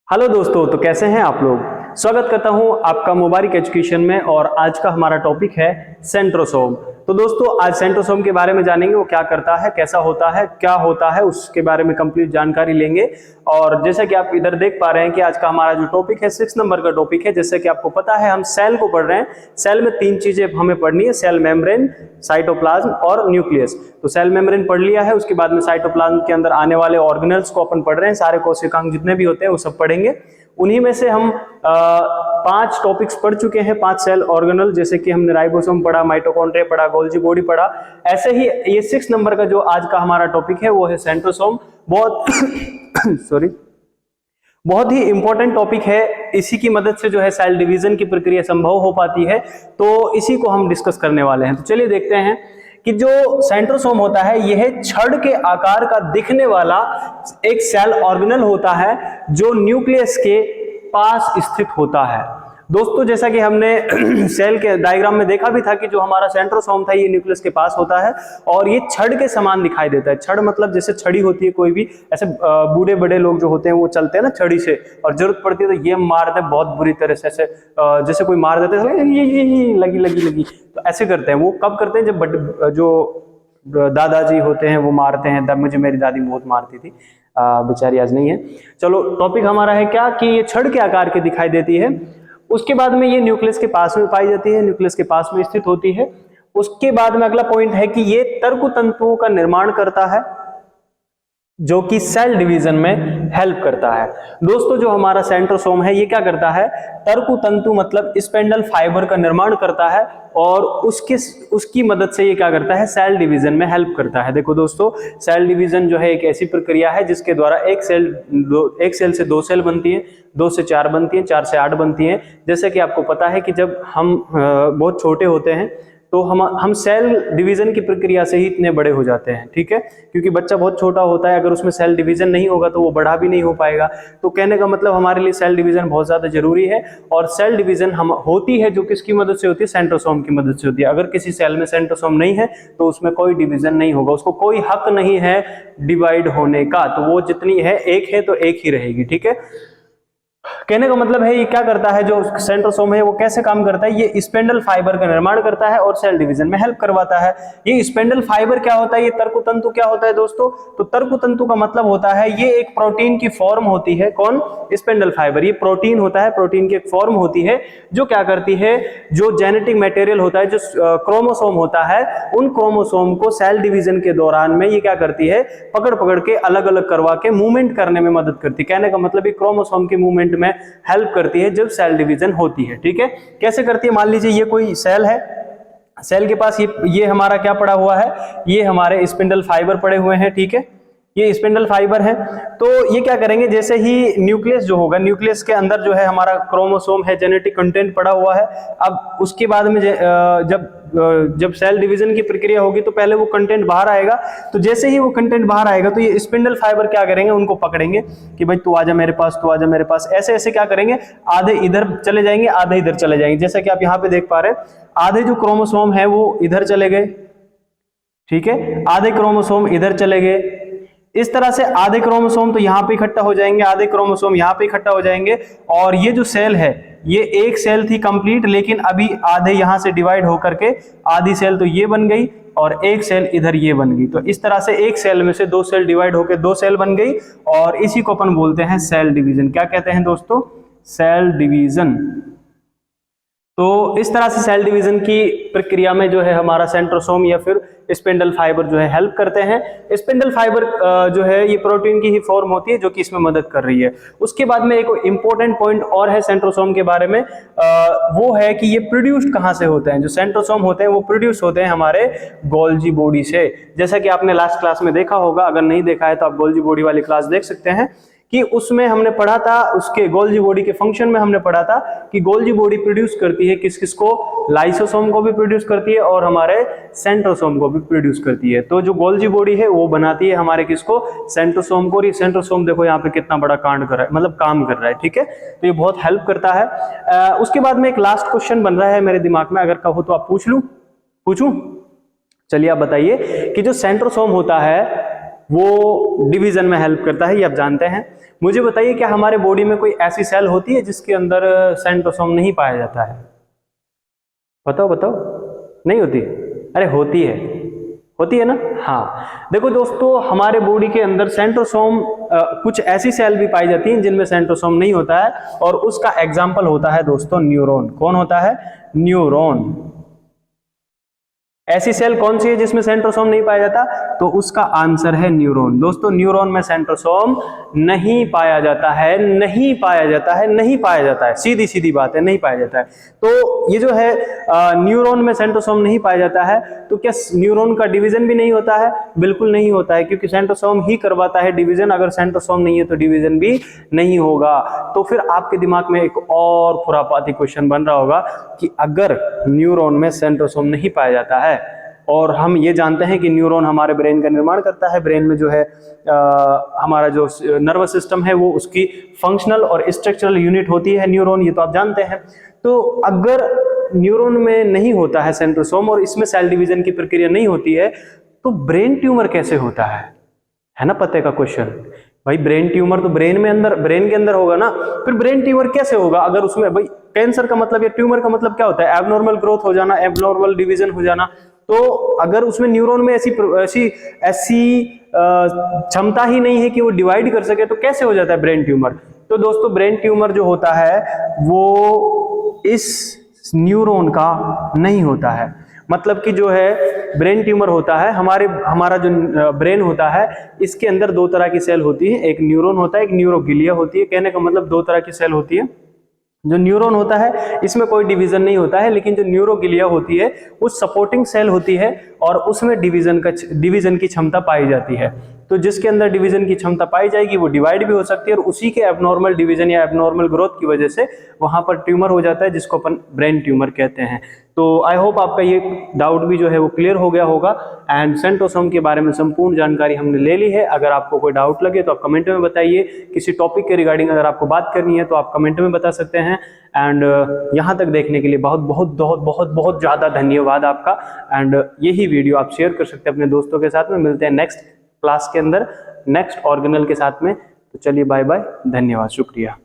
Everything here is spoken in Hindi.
हेलो दोस्तों, तो कैसे हैं आप लोग। स्वागत करता हूं आपका मुबारक एजुकेशन में। और आज का हमारा टॉपिक है सेंट्रोसोम। तो दोस्तों आज सेंट्रोसोम के बारे में जानेंगे, वो क्या करता है, कैसा होता है, क्या होता है, उसके बारे में कंप्लीट जानकारी लेंगे। और जैसा कि आप इधर देख पा रहे हैं कि आज का हमारा जो टॉपिक है 6 नंबर का टॉपिक है। जैसे कि आपको पता है हम सेल को पढ़ रहे हैं। सेल में 3 चीजें हमें पढ़नी है, सेल मेम्ब्रेन, साइटोप्लाज्म और न्यूक्लियस। तो सेल मेम्ब्रेन पढ़ लिया है, उसके बाद में साइटोप्लाज्म के अंदर आने वाले ऑर्गेनल्स को अपन पढ़ रहे हैं। सारे कोशिकांग जितने भी होते हैं वो सब पढ़ेंगे। उन्हीं में से हम 5 टॉपिक्स पढ़ चुके हैं, 5 सेल ऑर्गेनल, जैसे कि हमने राइबोसोम पढ़ा, माइटोकॉन्ड्रिया पढ़ा, गोल्जी बॉडी पढ़ा। ऐसे ही ये 6 नंबर का जो आज का हमारा टॉपिक है वो है सेंट्रोसोम। बहुत बहुत ही इंपॉर्टेंट टॉपिक है। इसी की मदद से जो है सेल डिवीजन की प्रक्रिया संभव हो पाती है। तो इसी को हम डिस्कस करने वाले हैं। तो चलिए देखते हैं कि जो सेंट्रोसोम होता है यह छड़ के आकार का दिखने वाला एक सेल ऑर्गेनल होता है जो न्यूक्लियस के पास स्थित होता है। दोस्तों जैसा कि हमने सेल के डायग्राम में देखा भी था कि जो हमारा सेंट्रोसोम था ये न्यूक्लियस के पास होता है और ये छड़ के समान दिखाई देता है। छड़ मतलब जैसे छड़ी होती है, कोई भी ऐसे बूढ़े बड़े लोग जो होते हैं वो चलते हैं ना छड़ी से, और जरूरत पड़ती है तो ये मारते हैं बहुत बुरी तरह से, ऐसे जैसे कोई मार देते हैं ये लगी, तो ऐसे करते हैं। वो कब करते हैं, जब जो दादाजी होते हैं वो मारते हैं। मुझे मेरी दादी बहुत मारती थी, बेचारी आज नहीं है। चलो टॉपिक हमारा है क्या कि ये छड़ के आकार की दिखाई देती है। उसके बाद में ये न्यूक्लियस के पास में पाई जाती है, न्यूक्लियस के पास में स्थित होती है। उसके बाद में अगला पॉइंट है कि ये तर्क तंतुओं का निर्माण करता है जो कि सेल डिवीजन में हेल्प करता है। दोस्तों जो हमारा सेंट्रोसोम है ये क्या करता है, तर्क तंतु मतलब स्पेंडल फाइबर का निर्माण करता है और उसकी मदद से ये क्या करता है, सेल डिवीजन में हेल्प करता है। देखो दोस्तों, सेल डिवीजन जो है एक ऐसी प्रक्रिया है जिसके द्वारा एक सेल से 2 सेल बनती है, 2 से 4 बनती है, 4 से 8 बनती है। जैसे कि आपको पता है कि जब हम बहुत छोटे होते हैं तो हम सेल डिवीजन की प्रक्रिया से ही इतने बड़े हो जाते हैं, ठीक है, क्योंकि बच्चा बहुत छोटा होता है, अगर उसमें सेल डिवीजन नहीं होगा तो वो बड़ा भी नहीं हो पाएगा। तो कहने का मतलब हमारे लिए सेल डिवीजन बहुत ज्यादा जरूरी है। और सेल डिवीजन हम होती है जो किसकी मदद से होती है, सेंट्रोसोम की मदद से होती है। अगर किसी सेल में सेंट्रोसोम नहीं है तो उसमें कोई डिवीजन नहीं होगा, उसको कोई हक नहीं है डिवाइड होने का। तो वो जितनी है तो एक ही रहेगी, ठीक है। कहने का मतलब है ये क्या करता है, जो सेंट्रोसोम है वो कैसे काम करता है, ये स्पेंडल फाइबर का निर्माण करता है और सेल डिवीजन में हेल्प करवाता है। ये स्पेंडल फाइबर क्या होता है, ये तर्क तंतु क्या होता है दोस्तों, तो तर्क तंतु का मतलब होता है ये एक प्रोटीन की फॉर्म होती है। कौन, स्पेंडल फाइबर, ये प्रोटीन होता है, प्रोटीन की एक फॉर्म होती है जो क्या करती है, जो जेनेटिक मटेरियल होता है, जो क्रोमोसोम होता है, उन क्रोमोसोम को सेल डिवीजन के दौरान में ये क्या करती है, पकड़ के अलग अलग करवा के मूवमेंट करने में मदद करती है। कहने का मतलब ये क्रोमोसोम के मूवमेंट में हेल्प करती है जब सेल डिवीजन होती है, ठीक है। कैसे करती है, मान लीजिए ये कोई सेल है, सेल के पास ये हमारा क्या पड़ा हुआ है, ये हमारे स्पिंडल फाइबर पड़े हुए हैं, ठीक है, ये स्पिंडल फाइबर है। तो ये क्या करेंगे, जैसे ही न्यूक्लियस जो होगा, न्यूक्लियस के अंदर जो है हमारा क्रोमोसोम है, जेनेटिक कंटेंट पड़ा हुआ है। अब उसके बाद में जब सेल डिवीजन की प्रक्रिया होगी तो पहले वो कंटेंट बाहर आएगा। तो जैसे ही वो कंटेंट बाहर आएगा तो ये स्पिंडल फाइबर क्या करेंगे, उनको पकड़ेंगे कि भाई तू आजा मेरे पास, तू आजा मेरे पास। ऐसे ऐसे क्या करेंगे, आधे इधर चले जाएंगे, आधे इधर चले जाएंगे। जैसा कि आप यहाँ पे देख पा रहे हैं, आधे जो क्रोमोसोम है वो इधर चले गए, ठीक है, आधे क्रोमोसोम इधर चले गए। इस तरह से आधे क्रोमोसोम तो यहाँ पे इकट्ठा हो जाएंगे, आधे क्रोमोसोम यहाँ पे इकट्ठा हो जाएंगे। और ये जो सेल है ये एक सेल थी कंप्लीट, लेकिन अभी आधे यहाँ से डिवाइड होकर के आधी सेल तो ये बन गई और एक सेल इधर ये बन गई। तो इस तरह से एक सेल में से 2 सेल डिवाइड होकर 2 सेल बन गई और इसी को अपन बोलते हैं सेल डिवीजन। क्या कहते हैं दोस्तों, सेल डिवीजन। तो इस तरह से सेल डिवीजन की प्रक्रिया में जो है हमारा सेंट्रोसोम या फिर स्पिंडल फाइबर जो है हेल्प करते हैं। स्पिंडल फाइबर जो है ये प्रोटीन की ही फॉर्म होती है जो कि इसमें मदद कर रही है। उसके बाद में एक इंपॉर्टेंट पॉइंट और है सेंट्रोसोम के बारे में, वो है कि ये प्रोड्यूस्ड कहाँ से होते हैं। जो सेंट्रोसोम होते हैं वो प्रोड्यूस होते हैं हमारे गोल्जी बॉडी से। जैसा कि आपने लास्ट क्लास में देखा होगा, अगर नहीं देखा है तो आप गोल्जी बॉडी वाली क्लास देख सकते हैं कि उसमें हमने पढ़ा था, उसके गोल्जी बॉडी के फंक्शन में हमने पढ़ा था कि गोल्जी बॉडी प्रोड्यूस करती है किस किस को, लाइसोसोम को भी प्रोड्यूस करती है और हमारे सेंट्रोसोम को भी प्रोड्यूस करती है। तो जो गोल्जी बॉडी है वो बनाती है हमारे किसको, सेंट्रोसोम को। और ये सेंट्रोसोम देखो यहाँ पे कितना बड़ा कांड कर रहा है, मतलब काम कर रहा है, ठीक है। तो ये बहुत हेल्प करता है। उसके बाद में एक लास्ट क्वेश्चन बन रहा है मेरे दिमाग में, अगर कहो तो आप पूछूं? चलिए आप बताइए कि जो सेंट्रोसोम होता है वो डिवीजन में हेल्प करता है, ये आप जानते हैं। मुझे बताइए क्या हमारे बॉडी में कोई ऐसी सेल होती है जिसके अंदर सेंट्रोसोम नहीं पाया जाता है? बताओ बताओ। नहीं होती? अरे होती है ना। हाँ, देखो दोस्तों, हमारे बॉडी के अंदर सेंट्रोसोम कुछ ऐसी सेल भी पाई जाती हैं जिनमें सेंट्रोसोम नहीं होता है, और उसका एग्जाम्पल होता है दोस्तों न्यूरॉन। कौन होता है? न्यूरॉन। ऐसी सेल कौन सी है जिसमें सेंट्रोसोम नहीं पाया जाता? तो उसका आंसर है न्यूरॉन। दोस्तों, न्यूरॉन में सेंट्रोसोम नहीं पाया जाता है, नहीं पाया जाता है, नहीं पाया जाता है, सीधी सीधी बात है, नहीं पाया जाता है। तो ये जो है न्यूरॉन में सेंट्रोसोम नहीं पाया जाता है, तो क्या न्यूरॉन का डिवीजन भी नहीं होता है? बिल्कुल नहीं होता है, क्योंकि सेंट्रोसोम ही करवाता है डिवीजन। अगर सेंट्रोसोम नहीं है तो डिवीजन भी नहीं होगा। तो फिर आपके दिमाग में एक और खुरापाती क्वेश्चन बन रहा होगा कि अगर न्यूरॉन में सेंट्रोसोम नहीं पाया जाता है, और हम ये जानते हैं कि न्यूरॉन हमारे ब्रेन का निर्माण करता है, ब्रेन में जो है हमारा जो नर्वस सिस्टम है वो उसकी फंक्शनल और स्ट्रक्चरल यूनिट होती है न्यूरॉन, ये तो आप जानते हैं। तो अगर न्यूरॉन में नहीं होता है सेंट्रोसोम और इसमें सेल डिवीजन की प्रक्रिया नहीं होती है, तो ब्रेन ट्यूमर कैसे होता है ना पते का क्वेश्चन। भाई ब्रेन ट्यूमर तो ब्रेन के अंदर होगा ना, फिर ब्रेन ट्यूमर कैसे होगा? अगर उसमें, भाई कैंसर का मतलब या ट्यूमर का मतलब क्या होता है? एबनॉर्मल ग्रोथ हो जाना, एबनॉर्मल डिवीजन हो जाना। तो अगर उसमें न्यूरॉन में ऐसी क्षमता ही नहीं है कि वो डिवाइड कर सके, तो कैसे हो जाता है ब्रेन ट्यूमर? तो दोस्तों, ब्रेन ट्यूमर जो होता है वो इस न्यूरॉन का नहीं होता है। मतलब कि जो है ब्रेन ट्यूमर होता है, हमारा जो ब्रेन होता है, इसके अंदर दो तरह की सेल होती है, एक न्यूरॉन होता है, एक न्यूरोग्लिया होती है। कहने का मतलब दो तरह की सेल होती है। जो न्यूरॉन होता है इसमें कोई डिवीजन नहीं होता है, लेकिन जो न्यूरोग्लिया होती है वो सपोर्टिंग सेल होती है, और उसमें डिवीजन की क्षमता पाई जाती है। तो जिसके अंदर डिवीजन की क्षमता पाई जाएगी वो डिवाइड भी हो सकती है, और उसी के एबनॉर्मल डिवीजन या एबनॉर्मल ग्रोथ की वजह से वहां पर ट्यूमर हो जाता है, जिसको अपन ब्रेन ट्यूमर कहते हैं। तो आई होप आपका ये डाउट भी जो है वो क्लियर हो गया होगा। एंड सेंट्रोसोम के बारे में संपूर्ण जानकारी हमने ले ली है। अगर आपको कोई डाउट लगे तो आप कमेंट में बताइए। किसी टॉपिक के रिगार्डिंग अगर आपको बात करनी है तो आप कमेंट में बता सकते हैं। एंड यहाँ तक देखने के लिए बहुत बहुत बहुत बहुत बहुत ज़्यादा धन्यवाद आपका। एंड यही वीडियो आप शेयर कर सकते हैं अपने दोस्तों के साथ में। मिलते हैं नेक्स्ट क्लास के अंदर नेक्स्ट ऑर्गेनल के साथ में। तो चलिए बाय बाय, धन्यवाद, शुक्रिया।